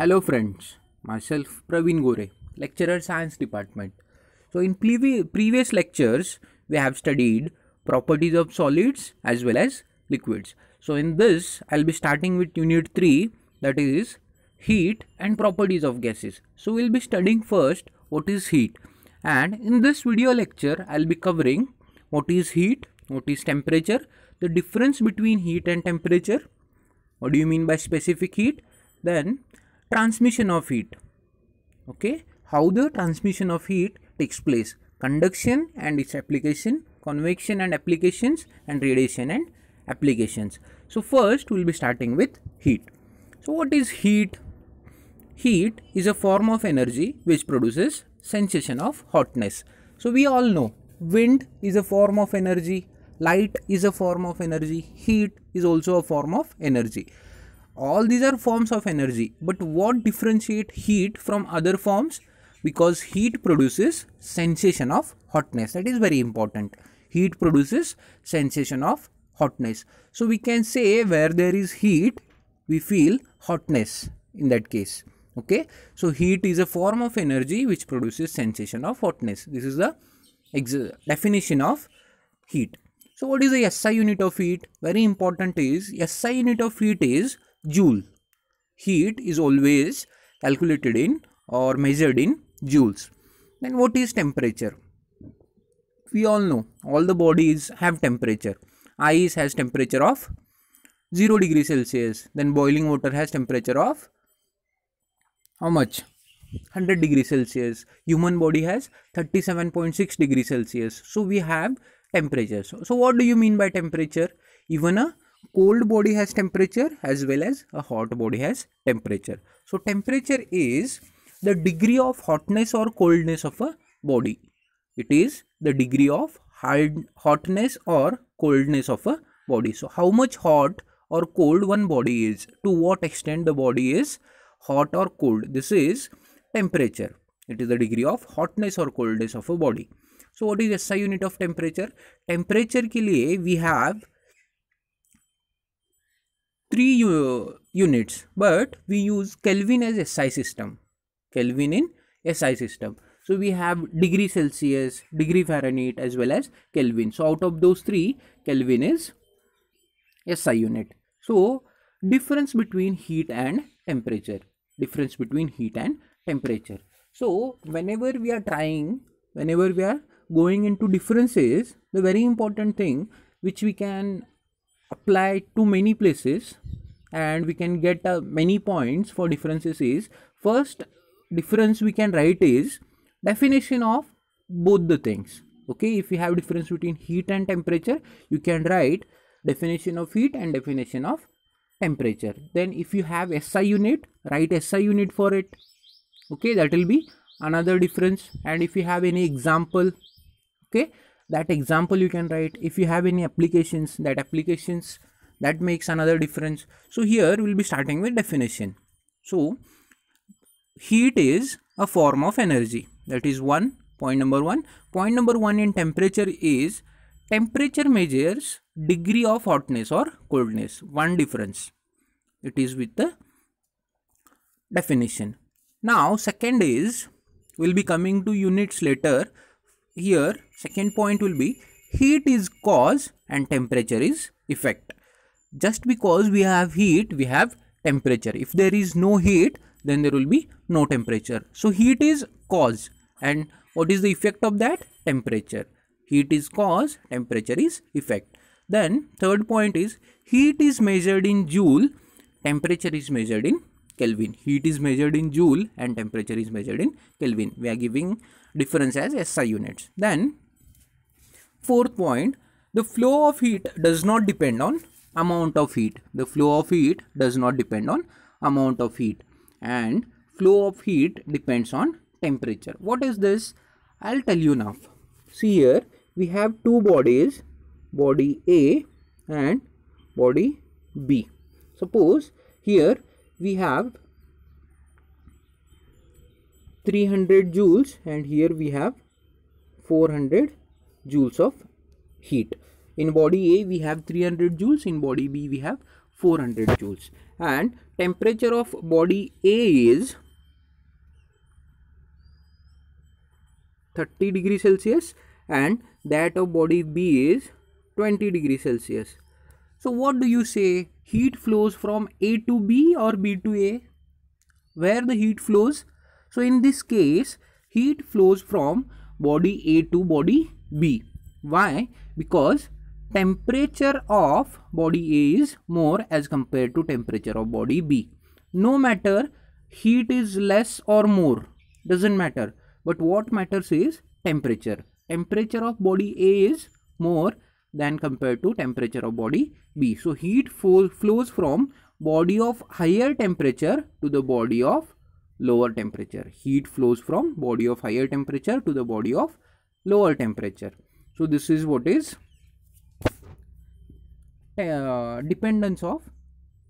Hello friends, myself Praveen Gore, lecturer Science Department. So in previous lectures, we have studied properties of solids as well as liquids. So in this, I'll be starting with unit 3, that is heat and properties of gases. So we'll be studying first what is heat, and in this video lecture, I'll be covering what is heat, what is temperature, the difference between heat and temperature, what do you mean by specific heat, then transmission of heat. Okay, how the transmission of heat takes place, conduction and its application, convection and applications, and radiation and applications. So first we'll be starting with heat. So what is heat? Heat is a form of energy which produces sensation of hotness. So we all know wind is a form of energy, light is a form of energy, heat is also a form of energy. All these are forms of energy, but what differentiate heat from other forms? Because heat produces sensation of hotness. That is very important. Heat produces sensation of hotness. So we can say where there is heat, we feel hotness in that case. Okay. So heat is a form of energy which produces sensation of hotness. This is the definition of heat. So what is the SI unit of heat? Very important is SI unit of heat is joule. Heat is always calculated in or measured in joules. Then what is temperature? We all know all the bodies have temperature. Ice has temperature of 0 degree Celsius. Then boiling water has temperature of how much? 100 degree Celsius. Human body has 37.6 degree Celsius. So we have temperature. So what do you mean by temperature? Even a cold body has temperature as well as a hot body has temperature. So temperature is the degree of hotness or coldness of a body. It is the degree of hotness or coldness of a body. So how much hot or cold one body is, to what extent the body is hot or cold, this is temperature. It is the degree of hotness or coldness of a body. So what is SI unit of temperature? Temperature के लिए we have 3 units, but we use Kelvin as SI system. Kelvin in SI system. So we have degree Celsius, degree Fahrenheit as well as Kelvin. So out of those 3, Kelvin is SI unit. So difference between heat and temperature. Difference between heat and temperature. So whenever we are going into differences, the very important thing which we can apply to many places and we can get many points for differences is, first difference we can write is definition of both the things. Okay, if you have difference between heat and temperature, you can write definition of heat and definition of temperature. Then if you have SI unit, write SI unit for it. Okay, that will be another difference. And if you have any example, okay, that example you can write. If you have any applications, that makes another difference. So here we'll be starting with definition. So heat is a form of energy. That is point number one. Point number one in temperature is temperature measures degree of hotness or coldness. One difference. It is with the definition. Now second is, we'll be coming to units later. Here second point will be heat is cause and temperature is effect. Just because we have heat, we have temperature. If there is no heat, then there will be no temperature. So heat is cause, and what is the effect of that? Temperature. Heat is cause, temperature is effect. Then third point is heat is measured in joule, temperature is measured in Kelvin. Heat is measured in joule and temperature is measured in Kelvin. We are giving difference as SI units. Then fourth point, the flow of heat does not depend on amount of heat. The flow of heat does not depend on amount of heat, and flow of heat depends on temperature. What is this? I'll tell you now. See here we have two bodies, body A and body B. Suppose here we have 300 joules and here we have 400 joules of heat. In body A we have 300 joules, in body B we have 400 joules, and temperature of body A is 30 degrees Celsius and that of body B is 20 degrees Celsius. So what do you say? Heat flows from A to B or B to A? Where the heat flows? So in this case, heat flows from body A to body B. Why? Because temperature of body A is more as compared to temperature of body B. No matter heat is less or more, doesn't matter. But what matters is temperature. Temperature of body A is more than compared to temperature of body B. So heat flows from body of higher temperature to the body of lower temperature. Heat flows from body of higher temperature to the body of lower temperature. So this is what is dependence of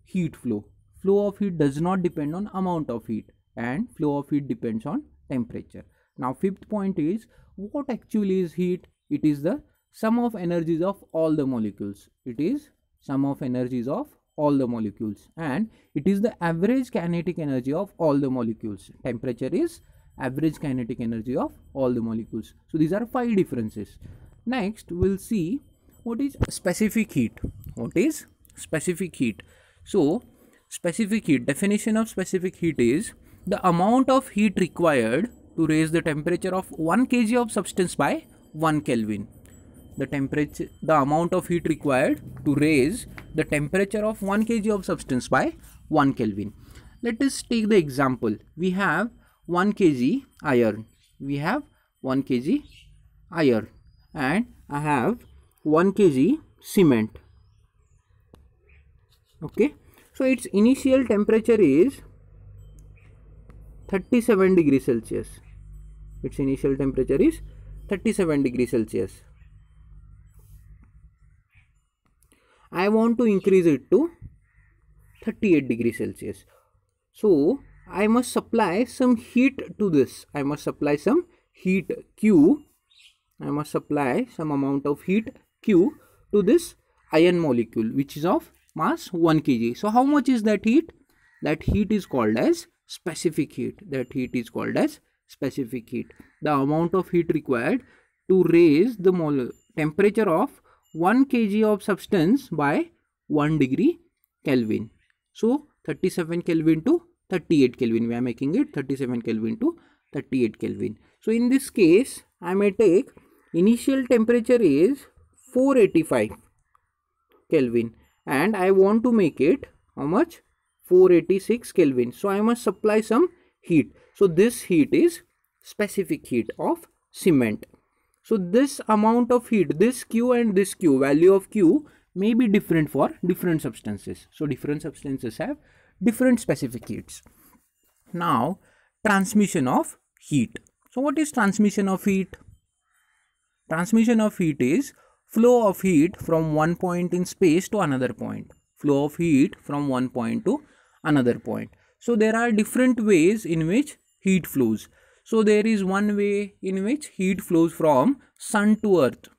heat flow. Flow of heat does not depend on amount of heat, and flow of heat depends on temperature. Now fifth point is, what actually is heat? It is the sum of energies of all the molecules. It is sum of energies of all the molecules, and it is the average kinetic energy of all the molecules. Temperature is average kinetic energy of all the molecules. So these are 5 differences. Next we'll see what is specific heat. What is specific heat? So specific heat, definition of specific heat is the amount of heat required to raise the temperature of 1 kg of substance by 1 Kelvin. The amount of heat required to raise the temperature of 1 kg of substance by 1 Kelvin. Let us take the example. We have 1 kg iron. We have 1 kg iron, and I have 1 kg cement. Okay. So its initial temperature is 37 degrees Celsius. Its initial temperature is 37 degrees Celsius. I want to increase it to 38 degrees Celsius. So I must supply some heat to this. I must supply some heat Q. I must supply some amount of heat Q to this iron molecule, which is of mass 1 kg. So how much is that heat? That heat is called as specific heat. That heat is called as specific heat. The amount of heat required to raise the temperature of 1 kg of substance by 1 degree Kelvin. So 37 Kelvin to 38 Kelvin. We are making it 37 Kelvin to 38 Kelvin. So in this case, I may take initial temperature is 485 Kelvin, and I want to make it how much? 486 Kelvin. So I must supply some heat. So this heat is specific heat of cement. So this amount of heat, this Q and this Q, value of Q may be different for different substances. So different substances have different specific heats. Now transmission of heat. So what is transmission of heat? Transmission of heat is flow of heat from one point in space to another point. Flow of heat from one point to another point. So there are different ways in which heat flows. So there is one way in which heat flows from sun to earth.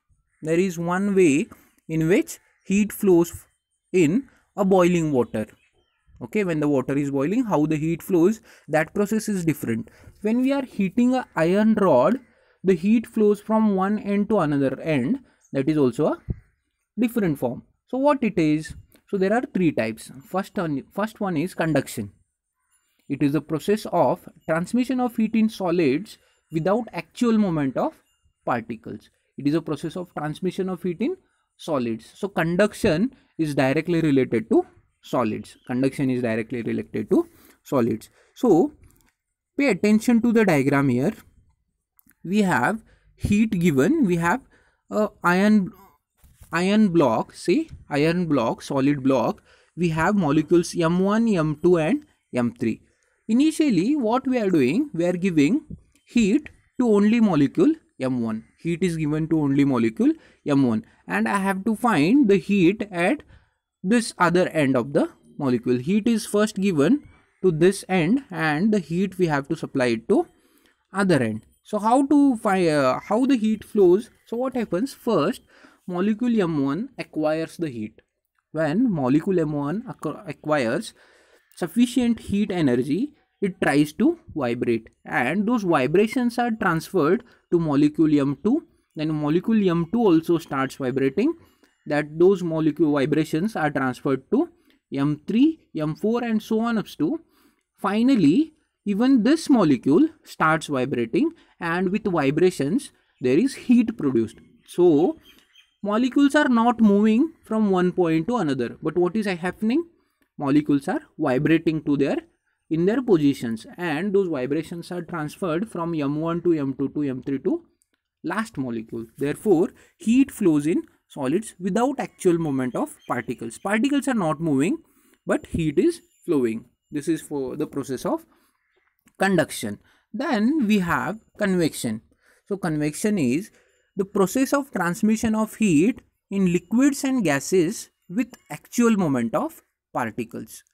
There is one way in which heat flows in a boiling water. Okay, when the water is boiling, how the heat flows, that process is different. When we are heating an iron rod, the heat flows from one end to another end. That is also a different form. So what it is? So there are 3 types. First one is conduction. It is the process of transmission of heat in solids without actual movement of particles. It is a process of transmission of heat in solids. So conduction is directly related to solids. Conduction is directly related to solids. So pay attention to the diagram here. We have heat given. We have a iron block, say iron block, solid block. We have molecules M1, M2 and M3. Initially what we are doing, we are giving heat to only molecule M1. Heat is given to only molecule M1, and I have to find the heat at this other end of the molecule. Heat is first given to this end, and the heat we have to supply it to other end. So how to find how the heat flows? So what happens? First, molecule M1 acquires the heat. when molecule M1 acquires sufficient heat energy, it tries to vibrate, and those vibrations are transferred to molecule M2. Then molecule M2 also starts vibrating, that those molecule vibrations are transferred to M3, M4 and so on up to finally even this molecule starts vibrating, and with vibrations there is heat produced. So molecules are not moving from one point to another, but what is happening? Molecules are vibrating to in their positions, and those vibrations are transferred from M1 to M2 to M3 to last molecule. Therefore, heat flows in solids without actual movement of particles. Particles are not moving, but heat is flowing. This is for the process of conduction. Then we have convection. So convection is the process of transmission of heat in liquids and gases with actual movement of particles.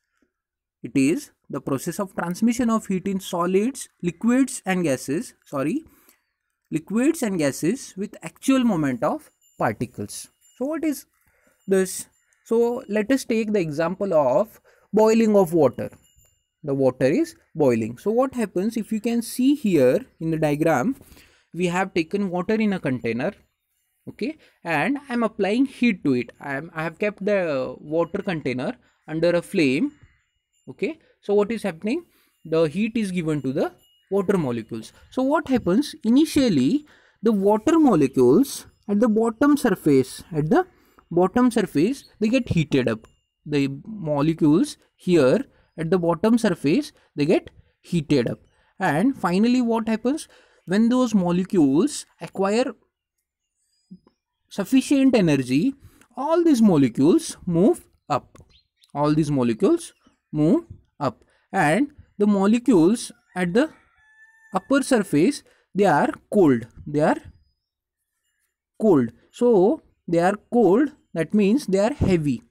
It is the process of transmission of heat in liquids and gases with actual movement of particles. So what is this? So let us take the example of boiling of water. The water is boiling. So what happens, if you can see here in the diagram, we have taken water in a container, okay, and I am applying heat to it. I have kept the water container under a flame, okay. So what is happening? The heat is given to the water molecules. So what happens? Initially the water molecules at the bottom surface, they get heated up. The molecules here at the bottom surface, they get heated up, and finally what happens? When those molecules acquire sufficient energy, all these molecules move up. And the molecules at the upper surface, they are cold. So they are cold, that means they are heavy.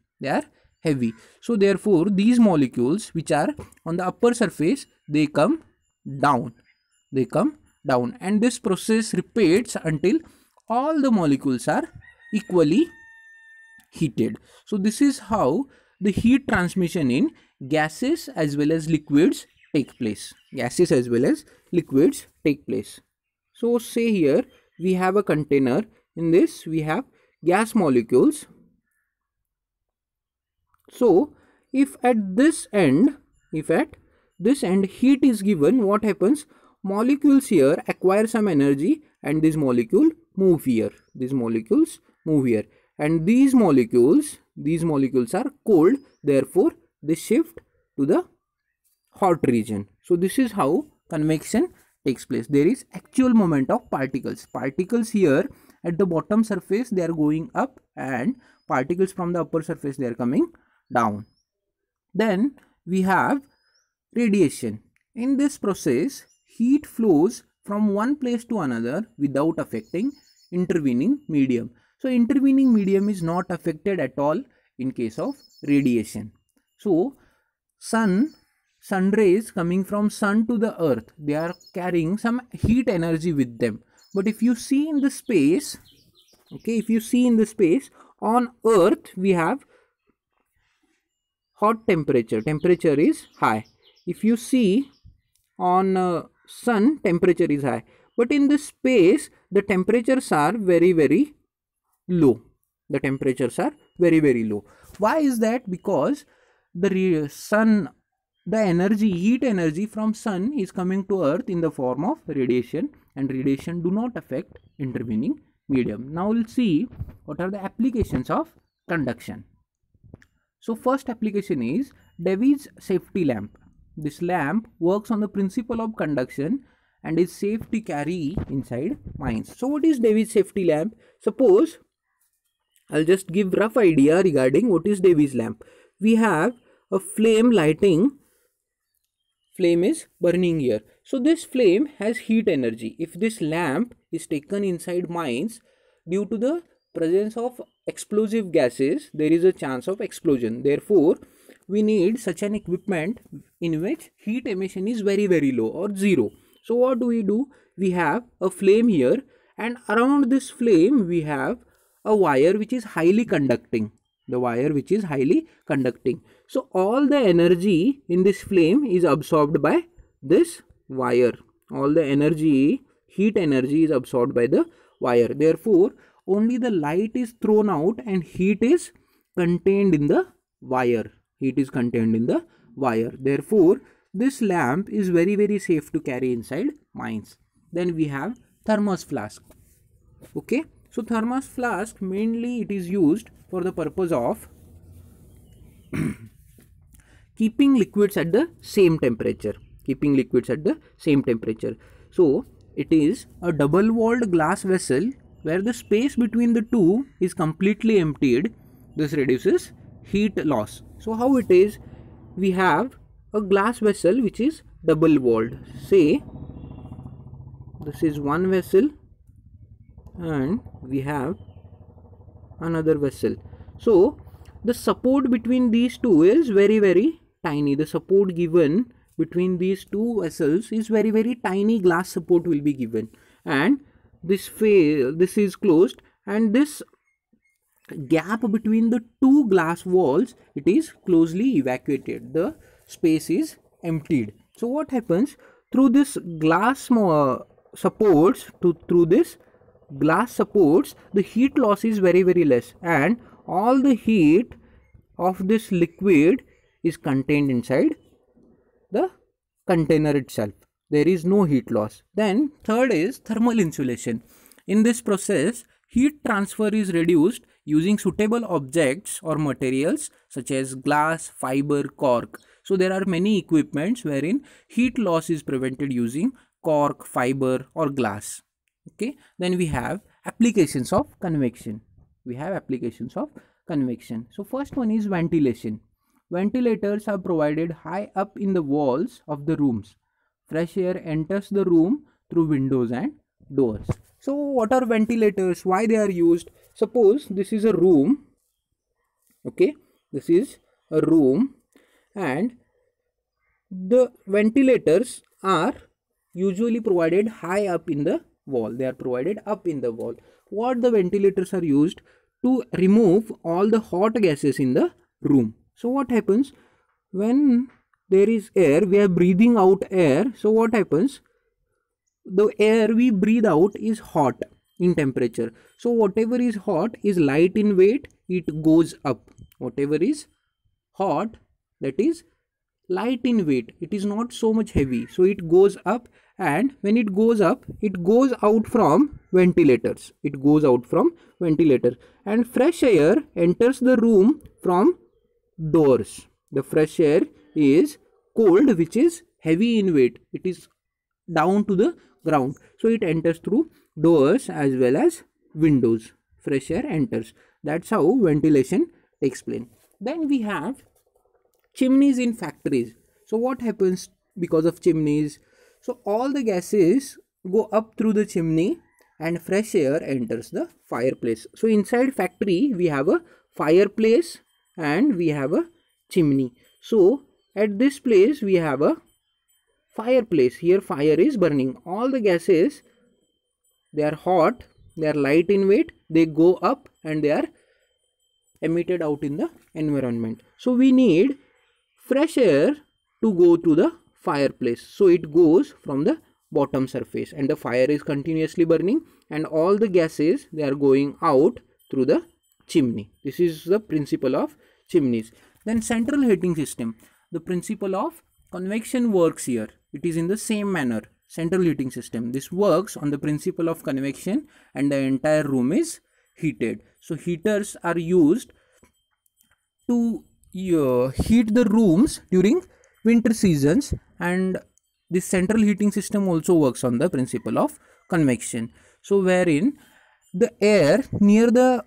So therefore these molecules which are on the upper surface, they come down, and this process repeats until all the molecules are equally heated. So this is how the heat transmission in gases as well as liquids take place. So say here we have a container. In this we have gas molecules. So if at this end heat is given, what happens? Molecules here acquire some energy, and this molecule move here. And these molecules are cold, therefore they shift to the hot region. So this is how convection takes place. There is actual movement of particles. Particles here at the bottom surface, they are going up, and particles from the upper surface, they are coming down. Then we have radiation. In this process, heat flows from one place to another without affecting intervening medium. So intervening medium is not affected at all in case of radiation. So sun rays coming from sun to the earth, they are carrying some heat energy with them. But if you see in the space, on earth we have hot temperature is high. If you see on sun, temperature is high, but in this space the temperatures are very low. Why is that? Because the heat energy from sun is coming to earth in the form of radiation, and radiation do not affect intervening medium. Now we'll see what are the applications of conduction. So first application is Davy's safety lamp. This lamp works on the principle of conduction and is safe to carry inside mines. So what is Davy's safety lamp? Suppose I'll just give rough idea regarding what is Davy's lamp. We have a flame lighting. Flame is burning here. So this flame has heat energy. If this lamp is taken inside mines, due to the presence of explosive gases, there is a chance of explosion. Therefore, we need such an equipment in which heat emission is very low or zero. So what do? We have a flame here, and around this flame we have a wire which is highly conducting. the wire which is highly conducting. So all the energy in this flame is absorbed by this wire. All the energy, heat energy, is absorbed by the wire. Therefore only the light is thrown out and heat is contained in the wire. Heat is contained in the wire. Therefore this lamp is very safe to carry inside mines. Then we have thermos flask. Okay, so thermos flask, mainly it is used for the purpose of keeping liquids at the same temperature. Keeping liquids at the same temperature. So it is a double walled glass vessel where the space between the two is completely emptied. This reduces heat loss. So how it is? We have a glass vessel which is double walled. Say this is one vessel and we have another vessel. So the support between these two is very tiny. The support given between these two vessels is very tiny. Glass support will be given, and this is closed, and this gap between the two glass walls, it is closely evacuated. The space is emptied. So what happens? Through this glass supports, through this glass supports, the heat loss is very less, and all the heat of this liquid is contained inside the container itself. There is no heat loss. Then third is thermal insulation. In this process, heat transfer is reduced using suitable objects or materials such as glass, fiber, cork. So there are many equipments wherein heat loss is prevented using cork, fiber or glass. Okay, then we have applications of convection. So first one is ventilation. Ventilators are provided high up in the walls of the rooms. Fresh air enters the room through windows and doors. So what are ventilators? Why they are used? Suppose this is a room. Okay, this is a room, and the ventilators are usually provided high up in the wall. They are provided up in the wall. What the ventilators are used? To remove all the hot gases in the room. So what happens when there is air? We are breathing out air. So what happens? The air we breathe out is hot in temperature. So whatever is hot is light in weight, it goes up. Whatever is hot, that is light in weight, it is not so much heavy, so it goes up, and when it goes up, it goes out from ventilators. And fresh air enters the room from doors. The fresh air is cold, which is heavy in weight, it is down to the ground, so it enters through doors as well as windows. Fresh air enters. That's how ventilation takes place. Then we have chimneys in factories. So what happens because of chimneys? So all the gases go up through the chimney and fresh air enters the fireplace. So inside factory we have a fireplace and we have a chimney. So at this place we have a fireplace. Here fire is burning. All the gases, they are hot, they are light in weight, they go up and they are emitted out in the environment. So we need fresh air to go to the fireplace. So it goes from the bottom surface and the fire is continuously burning and all the gases, they are going out through the chimney. This is the principle of chimneys. Then central heating system. The principle of convection works here. It is in the same manner. Central heating system. This works on the principle of convection and the entire room is heated. So heaters are used to heat the rooms during winter seasons, and this central heating system also works on the principle of convection. So wherein the air near the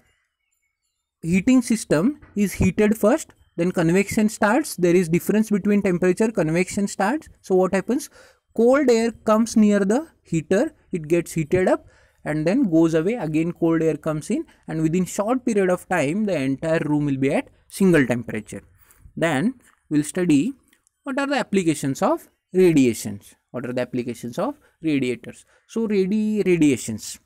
heating system is heated first, then convection starts. There is difference between temperature, convection starts. So what happens? Cold air comes near the heater, it gets heated up and then goes away. Again cold air comes in, and within short period of time the entire room will be at single temperature. Then we'll study what are the applications of radiations. What are the applications of radiators? So radiations.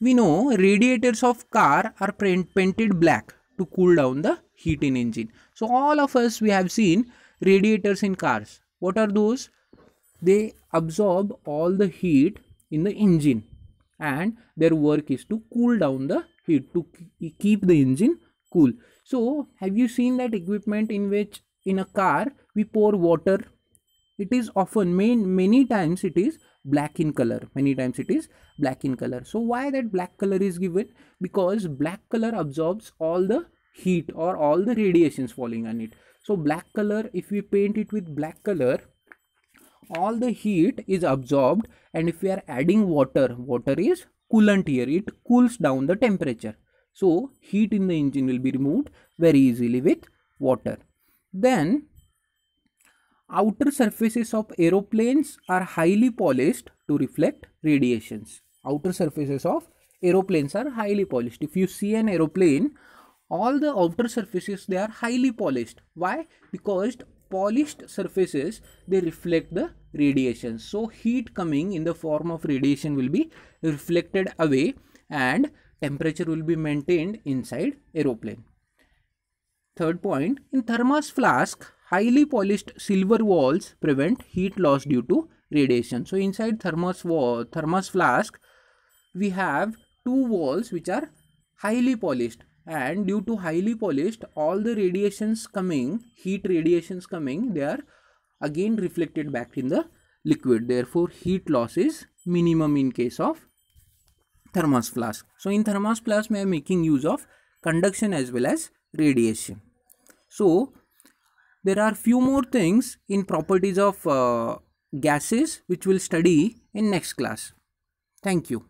We know radiators of car are painted black to cool down the heat in engine. So all of us, we have seen radiators in cars. What are those? They absorb all the heat in the engine, and their work is to cool down the heat, to keep the engine cool. So have you seen that equipment in which in a car we pour water? It is often many times it is black in color. Many times it is black in color. So why that black color is given? Because black color absorbs all the heat or all the radiations falling on it. So black color, if we paint it with black color, all the heat is absorbed, and if we are adding water, water is coolant here, it cools down the temperature. So heat in the engine will be removed very easily with water. Then outer surfaces of aeroplanes are highly polished to reflect radiations. Outer surfaces of aeroplanes are highly polished. If you see an aeroplane, all the outer surfaces, they are highly polished. Why? Because polished surfaces, they reflect the radiation. So heat coming in the form of radiation will be reflected away, and temperature will be maintained inside aeroplane. Third point, in thermos flask, highly polished silver walls prevent heat loss due to radiation. So inside thermos flask, we have two walls which are highly polished, and due to highly polished, all the radiations coming, heat radiations coming, they are again reflected back in the liquid. Therefore heat loss is minimum in case of thermos flask. So in thermos flask, we are making use of conduction as well as radiation. So there are few more things in properties of gases which we'll study in next class. Thank you.